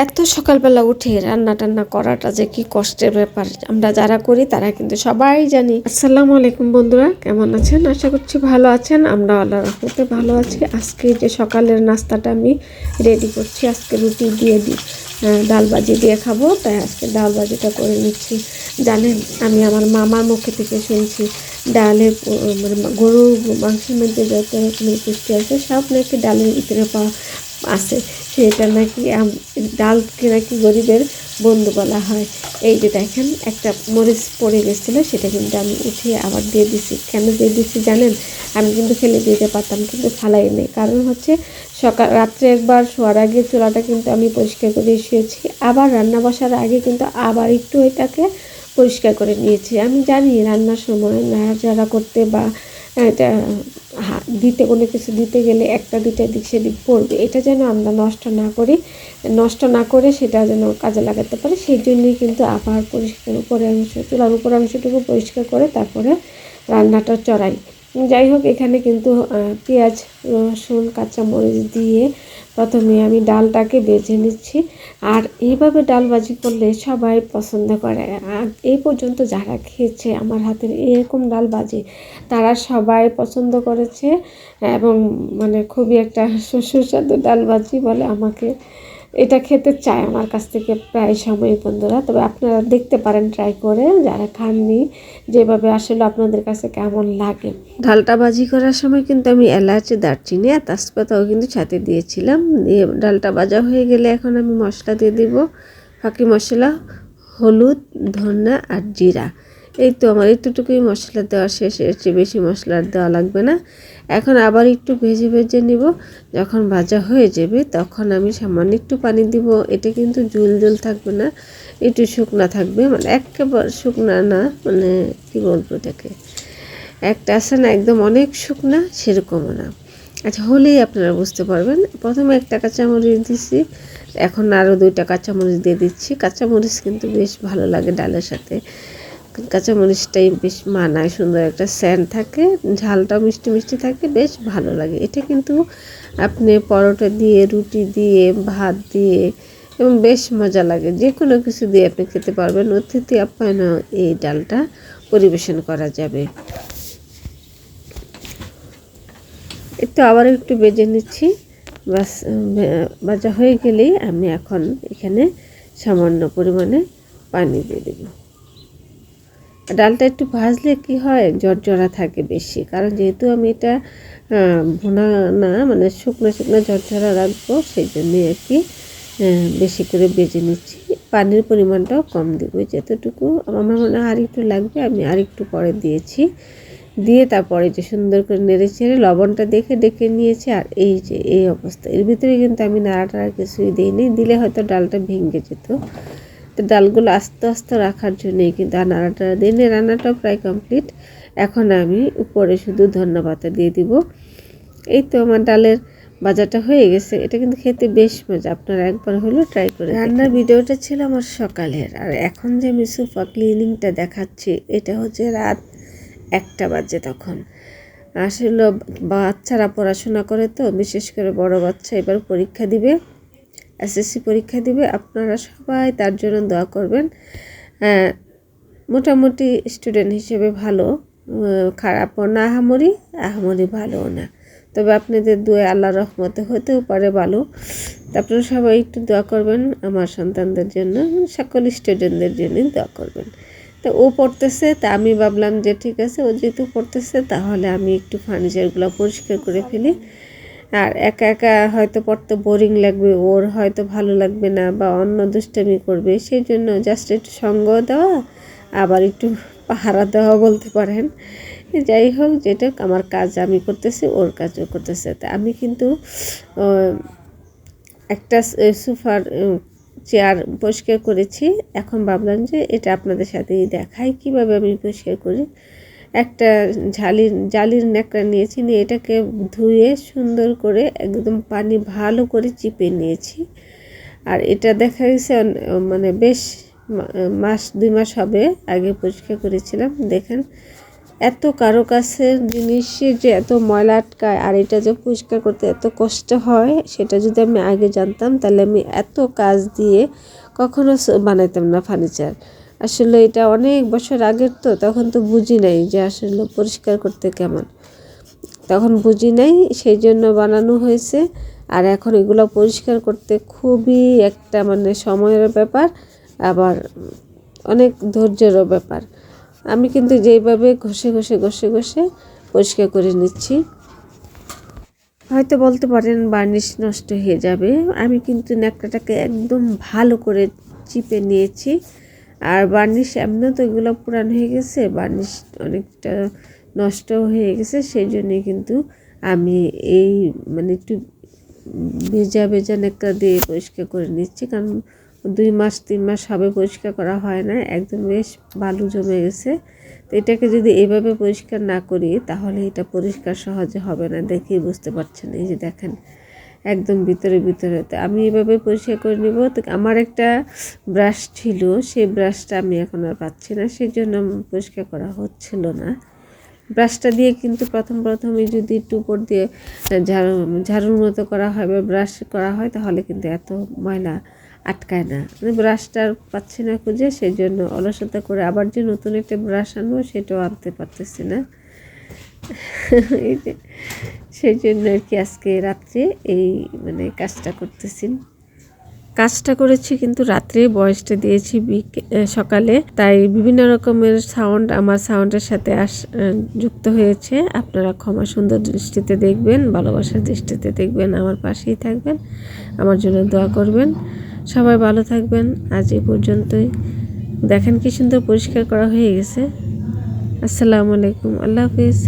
এত সকালবেলা উঠে রান্না টান্না করাটা যে কি কষ্টের ব্যাপার আমরা যারা করি তারা কিন্তু সবাই জানি। আসসালামু আলাইকুম বন্ধুরা, কেমন আছেন? আশা করছি ভালো আছেন। আমরা আল্লাহর রহমতে ভালো আছি। আজকে যে সকালের নাস্তাটা আমি রেডি করছি, আজকে রুটি দিয়ে ডাল ভাজি দিয়ে খাবো, তাই আজকে ডাল ভাজিটা করে নিচ্ছি। জানেন, আমি আমার মামার মুখে থেকে শুনছি ডালের মানে গরুর মাংসের মধ্যে যত রকমের পুষ্টি আছে সব নাকি ডালের ভিতরে পাওয়া আছে। সেটা নাকি ডালকে নাকি গরিবের বন্ধু বলা হয়। এই যে দেখেন, একটা মরিচ পড়ে গেছিলো, সেটা কিন্তু আমি উঠিয়ে আবার দিয়ে দিছি। কেন দিয়ে দিচ্ছি জানেন? আমি কিন্তু ফেলে দিতে পারতাম, কিন্তু ফালাই নেই। কারণ হচ্ছে রাত্রে একবার শোয়ার আগে চুলাটা কিন্তু আমি পরিষ্কার করে শুয়েছি, আবার রান্না বসার আগে কিন্তু আবার একটু এটাকে পরিষ্কার করে নিয়েছি। আমি জানি রান্নার সময় নাড়াচাড়া করতে বা এটা দিতে কোনো কিছু দিতে গেলে একটা দুইটা দিক সেদিক পড়বে, এটা যেন আমরা নষ্ট না করে সেটা যেন কাজে লাগাতে পারি। সেই জন্যই কিন্তু আবার পরিষ্কার চুলার উপর অংশটুকু পরিষ্কার করে তারপরে রান্নাটা চড়াই। যাই হোক, এখানে কিন্তু পেঁয়াজ, রসুন, কাঁচামরিচ দিয়ে প্রথমে আমি ডালটাকে বেজে নিচ্ছি। আর এইভাবে ডাল ভাজি করলে সবাই পছন্দ করে। আর এই পর্যন্ত যারা খেয়েছে আমার হাতের এরকম ডাল ভাজি, তারা সবাই পছন্দ করেছে এবং মানে খুবই একটা সুস্বাদু ডাল ভাজি বলে আমাকে এটা খেতে চায় আমার কাছ থেকে প্রায় সময় বন্ধুরা। তবে আপনারা দেখতে পারেন ট্রাই করে, যারা খাননি, যেভাবে আসলে আপনাদের কাছে কেমন লাগে। ডালটা ভাজি করার সময় কিন্তু আমি এলাচ, দারচিনি আর তেজপাতাও কিন্তু সাথে দিয়েছিলাম। দিয়ে ডালটা ভাজা হয়ে গেলে এখন আমি মশলা দিয়ে দিব। ফাঁকি মশলা, হলুদ, ধনিয়া আর জিরা। এই তো আমার একটুটুকুই মশলা দেওয়া শেষ, এর চেয়ে বেশি মশলা দেওয়া লাগবে না। এখন আবার একটু ভেজে নিব। যখন ভাজা হয়ে যাবে তখন আমি সামান্য একটু পানি দিব। এটা কিন্তু ঝোল থাকবে না, একটু শুকনা থাকবে, মানে একেবারে শুকনা না, মানে কি বলবো এটাকে, একটা আছে না একদম অনেক শুকনা, সেরকমও না। আচ্ছা, হলেই আপনারা বুঝতে পারবেন। প্রথমে একটা কাঁচামরিচ দিচ্ছি, এখন আরও 2টা কাঁচামরিচ দিয়ে দিচ্ছি। কাঁচামরিচ কিন্তু বেশ ভালো লাগে ডালের সাথে, কাঁচামরিচটাই বেশ মানায়, সুন্দর একটা সেন্ট থাকে, ঝালটা মিষ্টি মিষ্টি থাকে, বেশ ভালো লাগে। এটা কিন্তু আপনি পরোটা দিয়ে, রুটি দিয়ে, ভাত দিয়ে এবং বেশ মজা লাগে, যে কোনো কিছু দিয়ে আপনি খেতে পারবেন। অতিথি আপ্যায়নও এই ডালটা পরিবেশন করা যাবে। একটু আবার একটু বেজে নিচ্ছি। বাস ভাজা হয়ে গেলেই আমি এখন এখানে সামান্য পরিমাণে পানি দিয়ে দেব। ডালটা একটু ভাজলে কি হয়, ঝরঝরা থাকে বেশি, কারণ যেহেতু আমি এটা ভুনা না, মানে শুকনো শুকনো ঝরঝরা রাখবো, সেই জন্যই আর কি বেশি করে বেজে নিচ্ছি। পানির পরিমাণটাও কম দেবো, যতটুকু আমার মনে হয় আর একটু লাগবে, আমি আর একটু পরে দিয়েছি। দিয়ে তারপরে যে সুন্দর করে নেড়ে চেড়ে লবণটা ডেকে নিয়েছি। আর এই যে এই অবস্থা, এর ভিতরে কিন্তু আমি নাড়াটাড়া কিছুই দিইনি, দিলে হয়তো ডালটা ভেঙে যেত। তো ডালগুলো আস্তে আস্তে রাখার জন্যই কিন্তু আর নাড়াটাড়া দিই। রান্নাটাও প্রায় কমপ্লিট। এখন আমি উপরে শুধু ধনিয়া পাতা দিয়ে দিব। এই তো আমার ডালের ভাজাটা হয়ে গেছে। এটা কিন্তু খেতে বেশ মজা, আপনারা একবার হলেও ট্রাই করে। রান্নার ভিডিওটা ছিল আমার সকালের, আর এখন যে আমি সোফা ক্লিনিংটা দেখাচ্ছি এটা হচ্ছে রাত 1টা বাজে। তখন আসলে বাচ্চারা পড়াশোনা করে, তো বিশেষ করে বড় বাচ্চা এবার পরীক্ষা দিবে, এসএসসি পরীক্ষা দিবে। আপনারা সবাই তার জন্য দোয়া করবেন। মোটামুটি স্টুডেন্ট হিসেবে ভালো, খারাপও না, আহামরি ভালোও না, তবে আপনাদের দোয়া আল্লাহর রহমতে হতেও পারে ভালো। তো আপনারা সবাই একটু দোয়া করবেন আমার সন্তানদের জন্য, সকল স্টুডেন্টদের জন্যই দোয়া করবেন। তো ও পড়তেছে, তা আমি ভাবলাম যে ঠিক আছে, ও যেহেতু পড়তেছে তাহলে আমি একটু ফার্নিচারগুলো পরিষ্কার করে ফেলি। আর একা একা হয়তো পড়তে বোরিং লাগবে, ওর হয়তো ভালো লাগবে না, বা অন্য দুষ্টামি করবে, সেই জন্য জাস্ট একটু সঙ্গ দেওয়া, আবার একটু পাহারা দেওয়া বলতে পারেন। যাই হোক, যেটা আমার কাজ আমি করতেছি, ওর কাজও করতেছে। তা আমি কিন্তু একটা সোফার চেয়ার পরিষ্কার করেছি। এখন ভাবলাম যে এটা আপনাদের সাথেই দেখাই কিভাবে আমি পরিষ্কার করি। একটা জালির ন্যাকড়া নিয়েছি, নিয়ে এটাকে ধুয়ে সুন্দর করে একদম পানি ভালো করে চিপে নিয়েছি। আর এটা দেখা গেছে মানে বেশ 2 মাস হবে আগে পরিষ্কার করেছিলাম। দেখেন এত কারুকাজের জিনিসে যে এত ময়লা আটকায়, আর এটা যে পরিষ্কার করতে এত কষ্ট হয়, সেটা যদি আমি আগে জানতাম তাহলে আমি এত কাজ দিয়ে কখনো বানাইতাম না ফার্নিচার। আসলে এটা অনেক বছর আগের, তো তখন তো বুঝি নাই যে আসলে পরিষ্কার করতে কেমন, তখন বুঝি নাই, সেই জন্য বানানো হয়েছে। আর এখন এগুলো পরিষ্কার করতে খুবই একটা মানে সময়ের ব্যাপার, আবার অনেক ধৈর্যেরও ব্যাপার। আমি কিন্তু যেইভাবে ঘষে ঘষে ঘষে ঘষে পরিষ্কার করে নিচ্ছি। হয়তো বলতে পারেন বার্নিশ নষ্ট হয়ে যাবে, আমি কিন্তু ন্যাকড়াটাকে একদম ভালো করে চিপে নিয়েছি। আর বার্নিশ এমনি তো এগুলো পুরান হয়ে গেছে, বার্নিশ অনেকটা নষ্ট হয়ে গেছে, সেই জন্যে কিন্তু আমি এই মানে একটু ভেজা ভেজা ন্যাকড়া দিয়ে পরিষ্কার করে নিচ্ছি, কারণ 2 মাস 3 মাস হবে পরিষ্কার করা হয় না, একদম বেশ বালু জমে গেছে। তো এটাকে যদি এভাবে পরিষ্কার না করি তাহলে এটা পরিষ্কার সহজে হবে না, দেখেই বুঝতে পারছেন। এই যে দেখেন একদম ভিতরে ভিতরে, তো আমি এভাবে পরিষ্কার করে নিব। তো আমার একটা ব্রাশ ছিল, সেই ব্রাশটা আমি এখন আর পাচ্ছি না, সেই জন্য পরিষ্কার করা হচ্ছিল না। ব্রাশটা দিয়ে কিন্তু প্রথমে যদি একটু উপর দিয়ে ঝাড়ুর মতো করা হয় বা ব্রাশ করা হয় তাহলে কিন্তু এত ময়লা আটকায় না। মানে ব্রাশটা পাচ্ছি না খুঁজে, সেই জন্য অলসতা করে আবার যে নতুন একটা ব্রাশ আনবো সেটাও আনতে পারতেছি না। এই যে সেই জন্য আর কি আজকে রাত্রে এই মানে কাজটা করতেছি। কাজটা করেছি কিন্তু রাত্রে, ভয়েসটা দিয়েছি সকালে, তাই বিভিন্ন রকমের সাউন্ড আমার সাউন্ডের সাথে যুক্ত হয়েছে। আপনারা ক্ষমা সুন্দর দৃষ্টিতে দেখবেন, ভালোবাসার দৃষ্টিতে দেখবেন, আমার পাশেই থাকবেন, আমার জন্য দোয়া করবেন। সবাই ভালো থাকবেন। আজ এই পর্যন্তই। দেখেন কি সুন্দর পরিষ্কার করা হয়ে গেছে। আসসালামু আলাইকুম, আল্লাহ হাফিজ।